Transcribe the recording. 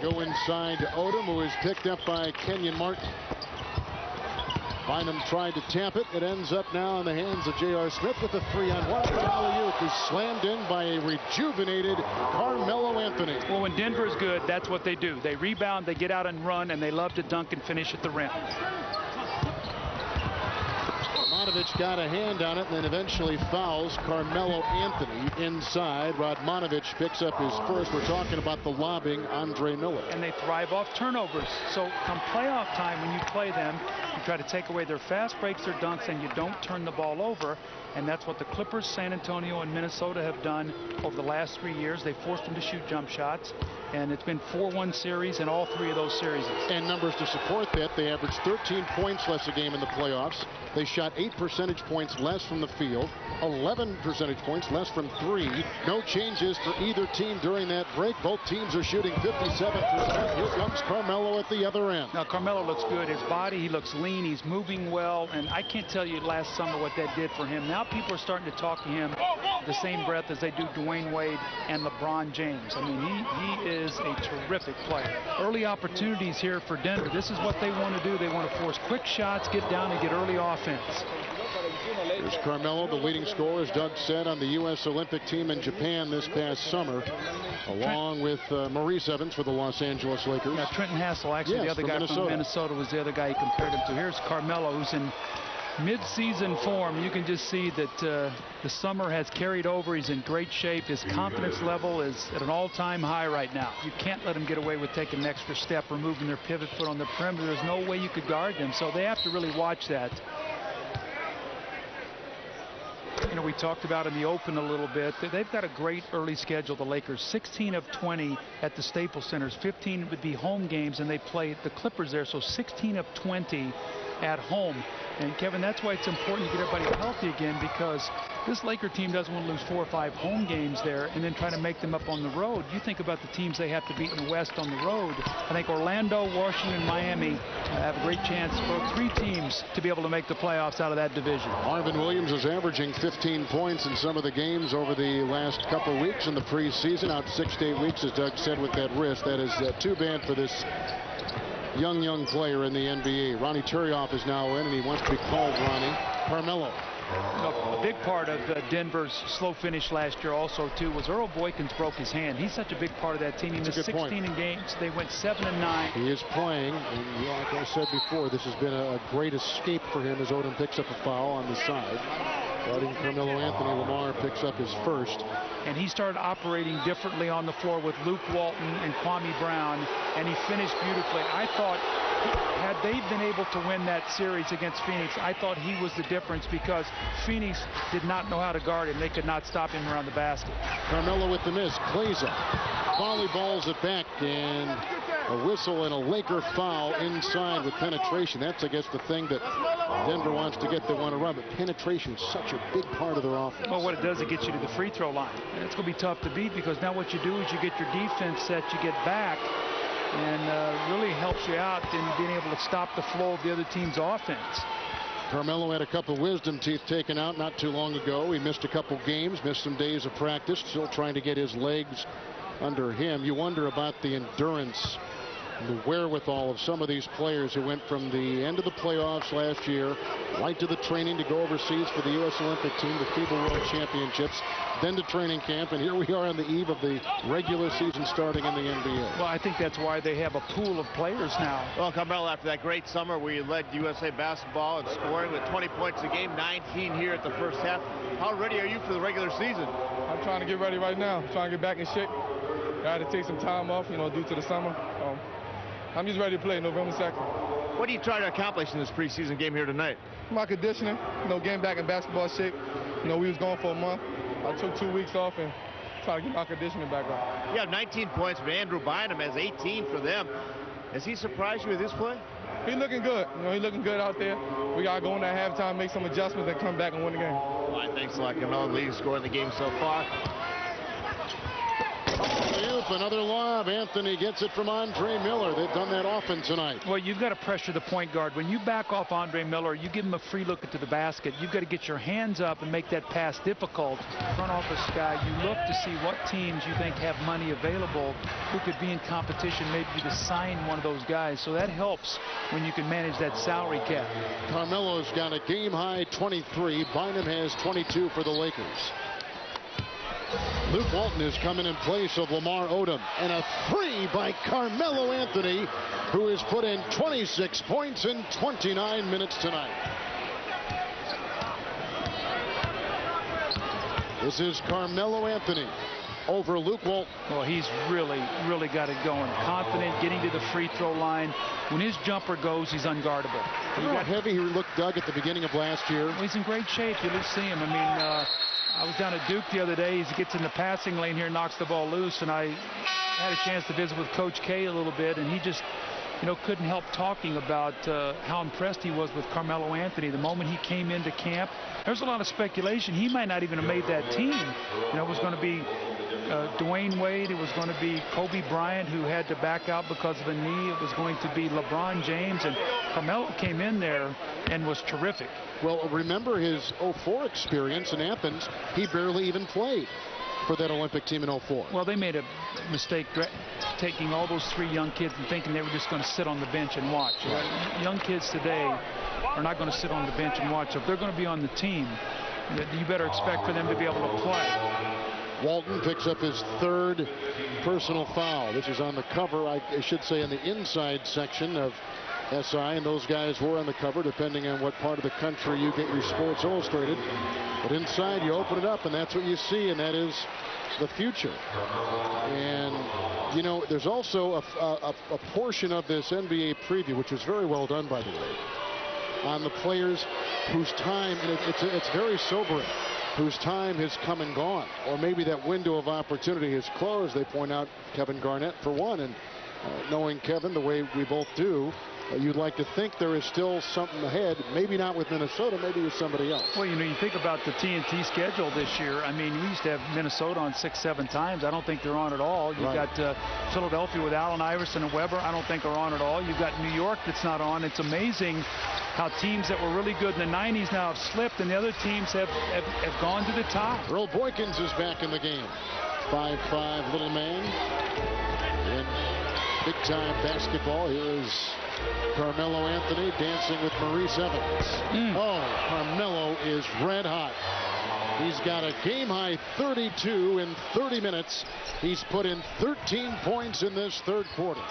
Go inside to Odom, who is picked up by Kenyon Martin. Bynum tried to tap it. It ends up now in the hands of J.R. Smith with a 3-on-1. The alley-oop is slammed in by a rejuvenated Carmelo Anthony. Well, when Denver is good, that's what they do. They rebound, they get out and run, and they love to dunk and finish at the rim. Radmanovic got a hand on it and then eventually fouls Carmelo Anthony inside. Radmanovic picks up his first. We're talking about the lobbing Andre Miller. And they thrive off turnovers. So come playoff time, when you play them, you try to take away their fast breaks, their dunks, and you don't turn the ball over. And that's what the Clippers, San Antonio, and Minnesota have done over the last 3 years. They forced them to shoot jump shots. And it's been 4-1 series in all 3 of those series. And numbers to support that. They averaged 13 points less a game in the playoffs. They shot 8 percentage points less from the field, 11 percentage points less from 3. No changes for either team during that break. Both teams are shooting 57%. Here comes Carmelo at the other end. Now, Carmelo looks good. His body, he looks lean. He's moving well. And I can't tell you last summer what that did for him. Now people are starting to talk to him the same breath as they do Dwayne Wade and LeBron James. I mean, he is a terrific player. Early opportunities here for Denver. This is what they want to do. They want to force quick shots, get down, and get early offense. There's Carmelo, the leading scorer, as Doug said, on the U.S. Olympic team in Japan this past summer, along with Maurice Evans for the Los Angeles Lakers. Yeah, Trenton Hassel, actually, the other guy from Minnesota was the other guy he compared him to. Here's Carmelo, who's in mid-season form. You can just see that the summer has carried over. He's in great shape. His confidence level is at an all-time high right now. You can't let him get away with taking an extra step, removing their pivot foot on the perimeter. There's no way you could guard them, so they have to really watch that. You know, we talked about in the open a little bit. They've got a great early schedule, the Lakers. 16 of 20 at the Staples Centers. 15 would be home games, and they play the Clippers there, so 16 of 20 at home. And Kevin, that's why it's important to get everybody healthy again, because this Laker team doesn't want to lose 4 or 5 home games there and then try to make them up on the road. You think about the teams they have to beat in the West on the road. I think Orlando, Washington, Miami have a great chance for 3 teams to be able to make the playoffs out of that division. Marvin Williams is averaging 15 points in some of the games over the last couple of weeks in the preseason, out 6 to 8 weeks, as Doug said, with that wrist. That is too bad for this young player in the NBA. Ronnie Turioff is now in, and he wants to be called Ronnie. Carmelo. A big part of Denver's slow finish last year also too was Earl Boykins broke his hand. He's such a big part of that team. He missed 16 in games. They went 7-9. He is playing, and like I said before, this has been a great escape for him as Odom picks up a foul on the side. Guarding Carmelo Anthony, Lamar picks up his first. And he started operating differently on the floor with Luke Walton and Kwame Brown, and he finished beautifully. I thought, had they been able to win that series against Phoenix, I thought he was the difference, because Phoenix did not know how to guard him. They could not stop him around the basket. Carmelo with the miss. Kleza volleyballs it back, and a whistle and a Laker foul inside with penetration. That's, I guess, the thing that Denver wants to get. They want to run, but penetration is such a big part of their offense. Well, what it does, it gets you to the free throw line. And it's going to be tough to beat, because now what you do is you get your defense set, you get back, and really helps you out in being able to stop the flow of the other team's offense. Carmelo had a couple wisdom teeth taken out not too long ago. He missed a couple games, missed some days of practice, still trying to get his legs under him. You wonder about the endurance, the wherewithal of some of these players who went from the end of the playoffs last year right to the training to go overseas for the U.S. Olympic team, the FIBA World Championships, then to training camp, and here we are on the eve of the regular season starting in the NBA. Well, I think that's why they have a pool of players now. Well, Carmelo, after that great summer where you led USA basketball in scoring with 20 points a game, 19 here at the first half, how ready are you for the regular season? I'm trying to get ready right now. I'm trying to get back in shape. I had to take some time off, due to the summer. I'm just ready to play November 2nd. What are you trying to accomplish in this preseason game here tonight? My conditioning, getting back in basketball shape. We was gone for a month. I took 2 weeks off and trying to get my conditioning back up. You have 19 points, but Andrew Bynum has 18 for them. Has he surprised you with his play? He's looking good. He's looking good out there. We got to go in at halftime, make some adjustments, and come back and win the game. All right, thanks a lot, Carmelo, leading scorer in the game so far. off. Another lob. Anthony gets it from Andre Miller. They've done that often tonight. Well, you've got to pressure the point guard. When you back off Andre Miller, you give him a free look into the basket. You've got to get your hands up and make that pass difficult. Front office guy, you look to see what teams you think have money available who could be in competition, maybe to sign one of those guys. So that helps when you can manage that salary cap. Carmelo's got a game-high 23. Bynum has 22 for the Lakers. Luke Walton is coming in place of Lamar Odom, and a three by Carmelo Anthony, who has put in 26 points in 29 minutes tonight. This is Carmelo Anthony over Luke Walton. Well, he's really got it going. Confident, getting to the free throw line. When his jumper goes, he's unguardable. You know how heavy he looked, Doug, at the beginning of last year? Well, he's in great shape. You see him. I mean, I was down at Duke the other day. He gets in the passing lane here, knocks the ball loose, and I had a chance to visit with Coach K a little bit, and he just, couldn't help talking about how impressed he was with Carmelo Anthony. The moment he came into camp, there's a lot of speculation. He might not even have made that team. It was going to be Dwayne Wade. It was going to be Kobe Bryant, who had to back out because of a knee. It was going to be LeBron James, and Carmelo came in there and was terrific. Well, remember his 04 experience in Athens. He barely even played for that Olympic team in 04. Well, they made a mistake taking all those three young kids and thinking they were just going to sit on the bench and watch. Young kids today are not going to sit on the bench and watch. If they're going to be on the team, you better expect for them to be able to play. Walton picks up his third personal foul. This is on the cover, I should say, in the inside section of SI, and those guys were on the cover depending on what part of the country you get your Sports Illustrated. But inside you open it up and that's what you see, and that is the future. And there's also a portion of this NBA preview, which was very well done, by the way, on the players whose time, and it's very sobering, whose time has come and gone, or maybe that window of opportunity has closed. They point out Kevin Garnett for one, and knowing Kevin the way we both do, you'd like to think there is still something ahead, maybe not with Minnesota, maybe with somebody else. Well, you think about the TNT schedule this year. I mean, we used to have Minnesota on 6-7 times. I don't think they're on at all. You've got Philadelphia with Allen Iverson and Weber. I don't think are on at all. You've got New York that's not on. It's amazing how teams that were really good in the 90s now have slipped, and the other teams have gone to the top. Earl Boykins is back in the game. 5'5" little man. In big-time basketball, here is Carmelo Anthony dancing with Maurice Evans. Oh, Carmelo is red hot. He's got a game-high 32 in 30 minutes. He's put in 13 points in this third quarter.